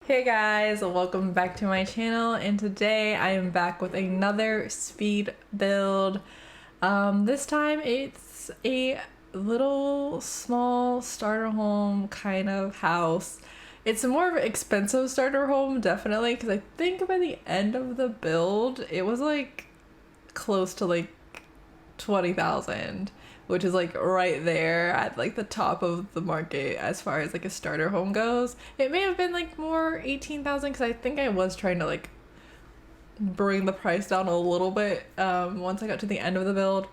Hey guys, welcome back to my channel, and today I am back with another speed build. This time it's a little small starter home kind of house. It's a more of an expensive starter home, definitely, because I think by the end of the build it was like close to like 20,000, which is like right there at like the top of the market as far as like a starter home goes. It may have been like more 18,000 because I think I was trying to like bring the price down a little bit once I got to the end of the build,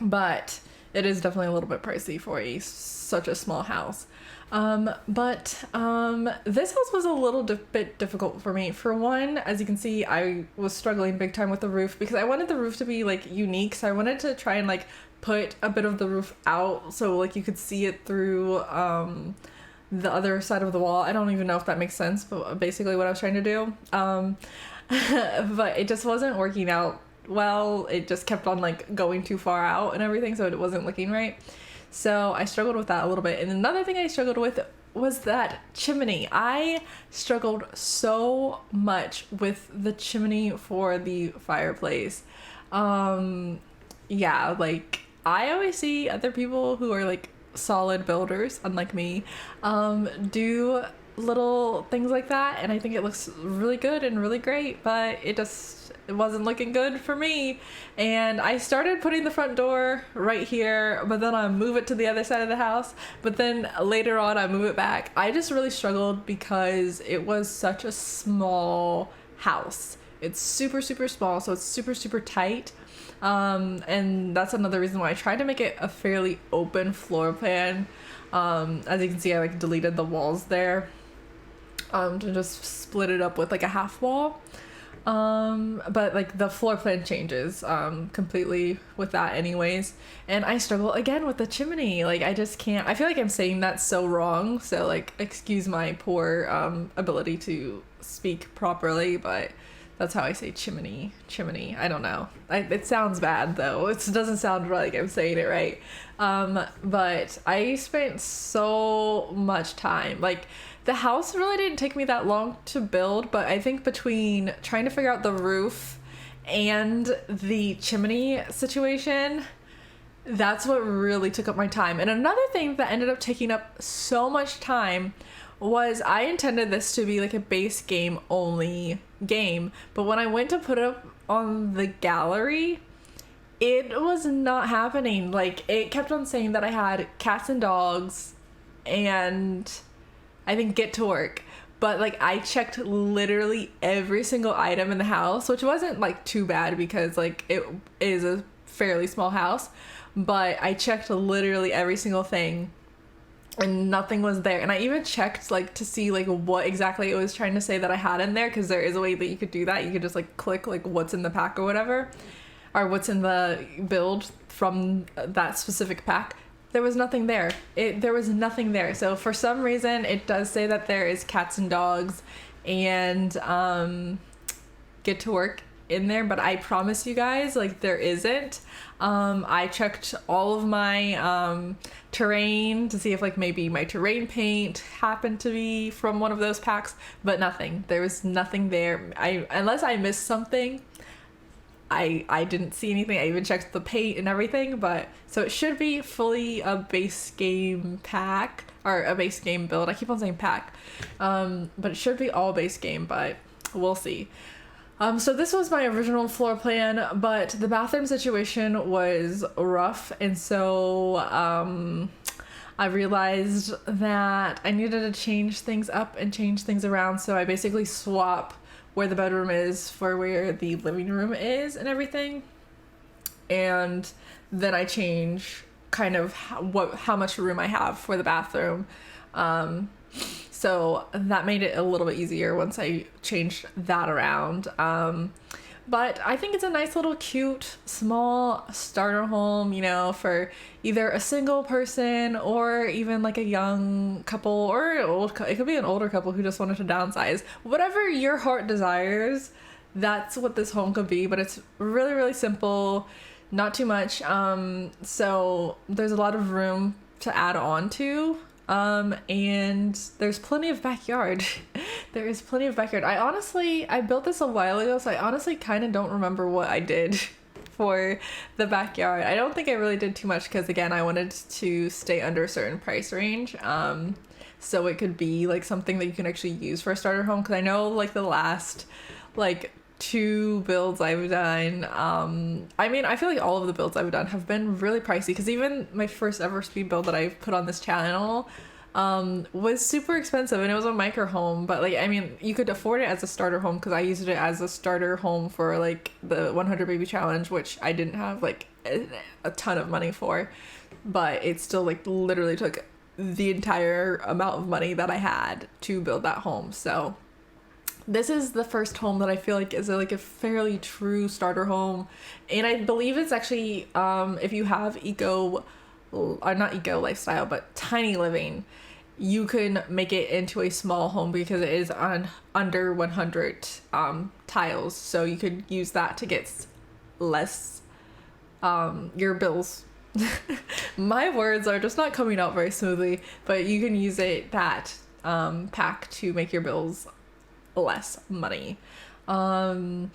but it is definitely a little bit pricey for such a small house. But this house was a little bit difficult for me. For one, as you can see, I was struggling big time with the roof because I wanted the roof to be like unique. So I wanted to try and like put a bit of the roof out so like you could see it through the other side of the wall. I don't even know if that makes sense, but basically what I was trying to do. But it just wasn't working out well. It just kept on like going too far out and everything, so it wasn't looking right. So I struggled with that a little bit. And another thing I struggled with was that chimney. I struggled so much with the chimney for the fireplace. Yeah, like I always see other people who are like solid builders, unlike me, do little things like that, and I think it looks really good and really great, but it wasn't looking good for me. And I started putting the front door right here, but then I move it to the other side of the house, but then later on I move it back. I just really struggled because it was such a small house. It's super small, so it's super tight. And that's another reason why I tried to make it a fairly open floor plan. As you can see, I like deleted the walls there to just split it up with like a half wall. But like the floor plan changes completely with that anyways. And I struggle again with the chimney. Like I just can't. I feel like I'm saying that so wrong, so like excuse my poor ability to speak properly, but that's how I say chimney. I don't know. It sounds bad though. It doesn't sound like I'm saying it right. But I spent so much time. Like the house really didn't take me that long to build, but I think between trying to figure out the roof and the chimney situation, that's what really took up my time. And another thing that ended up taking up so much time was I intended this to be like a base game only game, but when I went to put it up on the gallery, it was not happening. Like it kept on saying that I had cats and dogs and I think get to work, but like I checked literally every single item in the house, which wasn't like too bad because like it is a fairly small house, but I checked literally every single thing and nothing was there. And I even checked like to see like what exactly it was trying to say that I had in there, because there is a way that you could do that. You could just like click like what's in the pack or whatever, or what's in the build from that specific pack. There was nothing there. There was nothing there. So for some reason it does say that there is cats and dogs and get to work in there, but I promise you guys, like there isn't. I checked all of my terrain to see if like maybe my terrain paint happened to be from one of those packs, but nothing. There was nothing there. Unless I missed something, I didn't see anything. I even checked the paint and everything, but so it should be fully a base game pack or a base game build. I keep on saying pack, but it should be all base game, but we'll see. So this was my original floor plan, but the bathroom situation was rough, and so I realized that I needed to change things up and change things around. So I basically swap where the bedroom is for where the living room is and everything, and then I change kind of how much room I have for the bathroom. So that made it a little bit easier once I changed that around. But I think it's a nice little cute small starter home, you know, for either a single person or even like a young couple, or it could be an older couple who just wanted to downsize. Whatever your heart desires, that's what this home could be. But it's really simple, not too much. So there's a lot of room to add on to. And there's plenty of backyard. There is plenty of backyard. I built this a while ago, so I honestly kind of don't remember what I did for the backyard. I don't think I really did too much because, again, I wanted to stay under a certain price range. So it could be like something that you can actually use for a starter home, because I know like the last like 2 builds I've done, I mean, I feel like all of the builds I've done have been really pricey, because even my first ever speed build that I've put on this channel was super expensive, and it was a micro home, but like, I mean, you could afford it as a starter home because I used it as a starter home for like the 100 baby challenge, which I didn't have like a ton of money for, but it still like literally took the entire amount of money that I had to build that home. So this is the first home that I feel like is like a fairly true starter home, and I believe it's actually if you have not eco lifestyle, but tiny living, you can make it into a small home because it is on under 100 tiles, so you could use that to get less your bills. My words are just not coming out very smoothly, but you can use that pack to make your bills less money. But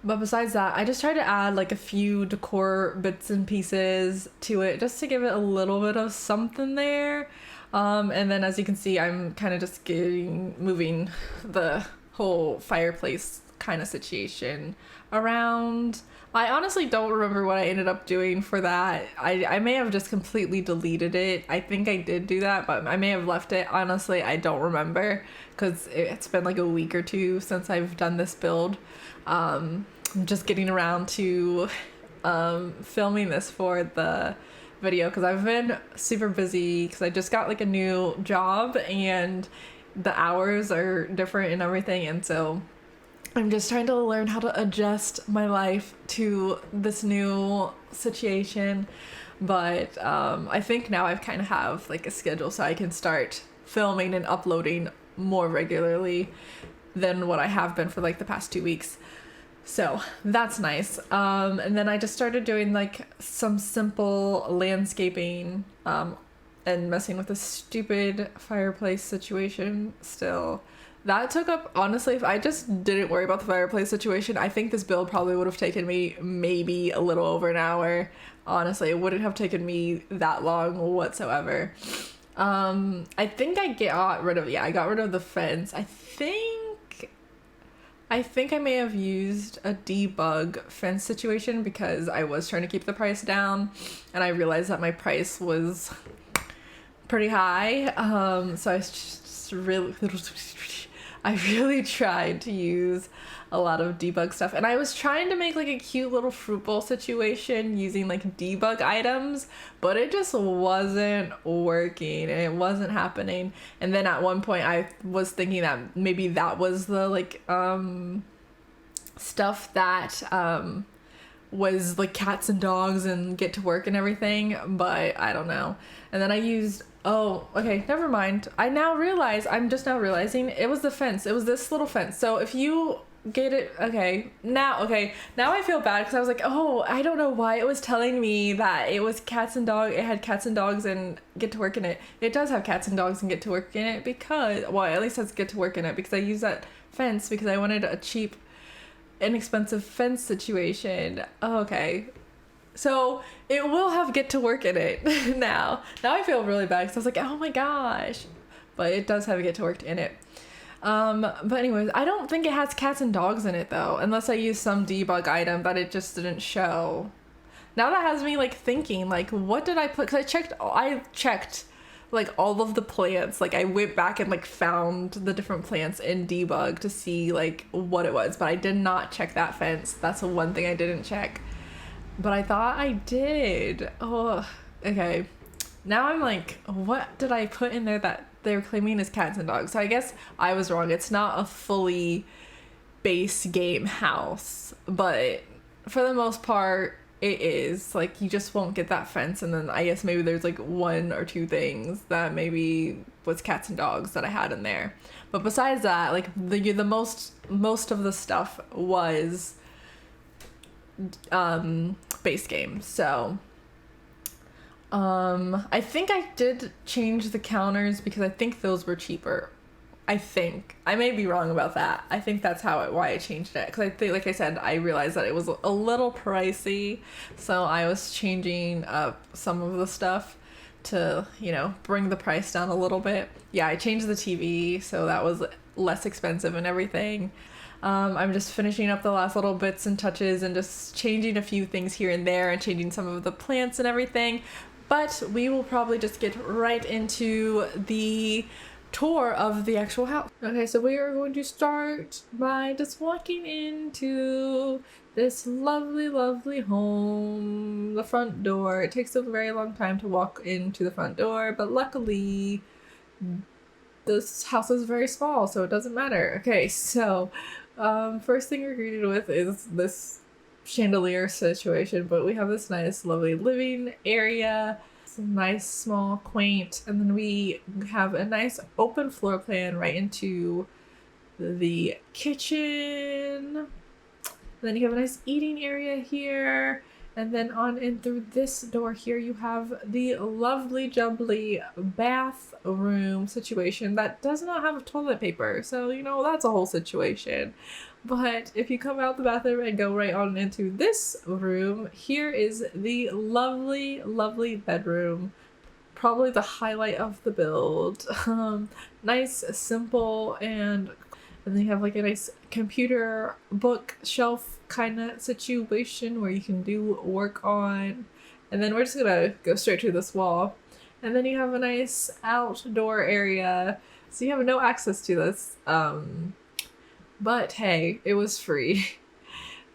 besides that, I just tried to add like a few decor bits and pieces to it just to give it a little bit of something there. And then as you can see, I'm kind of just moving the whole fireplace kind of situation around. I honestly don't remember what I ended up doing for that. I may have just completely deleted it. I think I did do that, but I may have left it. Honestly, I don't remember because it's been like a week or 2 since I've done this build. I'm just getting around to filming this for the video because I've been super busy because I just got like a new job and the hours are different and everything, and so I'm just trying to learn how to adjust my life to this new situation. But I think now I've kind of have like a schedule so I can start filming and uploading more regularly than what I have been for like the past 2 weeks. So that's nice. And then I just started doing like some simple landscaping and messing with a stupid fireplace situation still. That took up, honestly, if I just didn't worry about the fireplace situation, I think this build probably would have taken me maybe a little over an hour. Honestly, it wouldn't have taken me that long whatsoever. I think I got rid of the fence. I think I may have used a debug fence situation because I was trying to keep the price down and I realized that my price was pretty high. So I really tried to use a lot of debug stuff, and I was trying to make like a cute little fruit bowl situation using like debug items, but it just wasn't working and it wasn't happening. And then at one point I was thinking that maybe that was the like stuff that was like cats and dogs and get to work and everything, but I don't know. And then I used, oh, okay, never mind. I'm just now realizing it was the fence. It was this little fence. So if you get it, now I feel bad because I was like, oh, I don't know why it was telling me that it was cats and dogs. It had cats and dogs and get to work in it. It does have cats and dogs and get to work in it because, well, at least has get to work in it because I used that fence because I wanted a cheap, inexpensive fence situation. Oh, okay. So it will have get to work in it now. Now I feel really bad because I was like, oh my gosh. But it does have get to work in it. But anyways, I don't think it has cats and dogs in it though, unless I use some debug item that it just didn't show. Now that has me like thinking, like, what did I put? Because I checked like all of the plants. Like I went back and like found the different plants in debug to see like what it was, but I did not check that fence. That's the one thing I didn't check. But I thought I did. Oh, okay. Now I'm like, what did I put in there that they're claiming is cats and dogs? So I guess I was wrong. It's not a fully base game house, but for the most part, it is. Like, you just won't get that fence, and then I guess maybe there's like 1 or 2 things that maybe was cats and dogs that I had in there. But besides that, like the most of the stuff was base game. So I think I did change the counters because I think those were cheaper. I think I may be wrong about that. I think that's why I changed it, because I think, like I said, I realized that it was a little pricey, so I was changing up some of the stuff to, you know, bring the price down a little bit. Yeah, I changed the TV, so that was less expensive and everything. I'm just finishing up the last little bits and touches and just changing a few things here and there and changing some of the plants and everything. But we will probably just get right into the tour of the actual house. Okay, so we are going to start by just walking into this lovely, lovely home. The front door. It takes a very long time to walk into the front door, but luckily this house is very small, so it doesn't matter. Okay, so first thing we're greeted with is this chandelier situation, but we have this nice, lovely living area. Nice, small, quaint, and then we have a nice open floor plan right into the kitchen. Then you have a nice eating area here, and then on in through this door here you have the lovely jubbly bathroom situation that does not have toilet paper, so you know that's a whole situation. But if you come out the bathroom and go right on into this room, here is the lovely, lovely bedroom. Probably the highlight of the build. Nice, simple, and then you have like a nice computer bookshelf kind of situation where you can do work on. And then we're just gonna go straight to this wall. And then you have a nice outdoor area. So you have no access to this. But hey, it was free.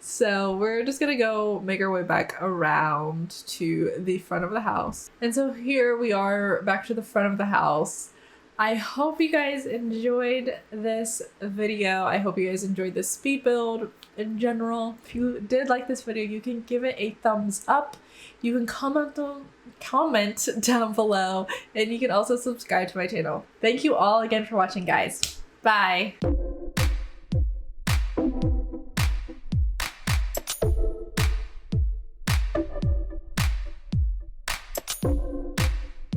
So we're just gonna go make our way back around to the front of the house. And so here we are back to the front of the house. I hope you guys enjoyed this video. I hope you guys enjoyed this speed build in general. If you did like this video, you can give it a thumbs up. You can comment down below, and you can also subscribe to my channel. Thank you all again for watching, guys. Bye.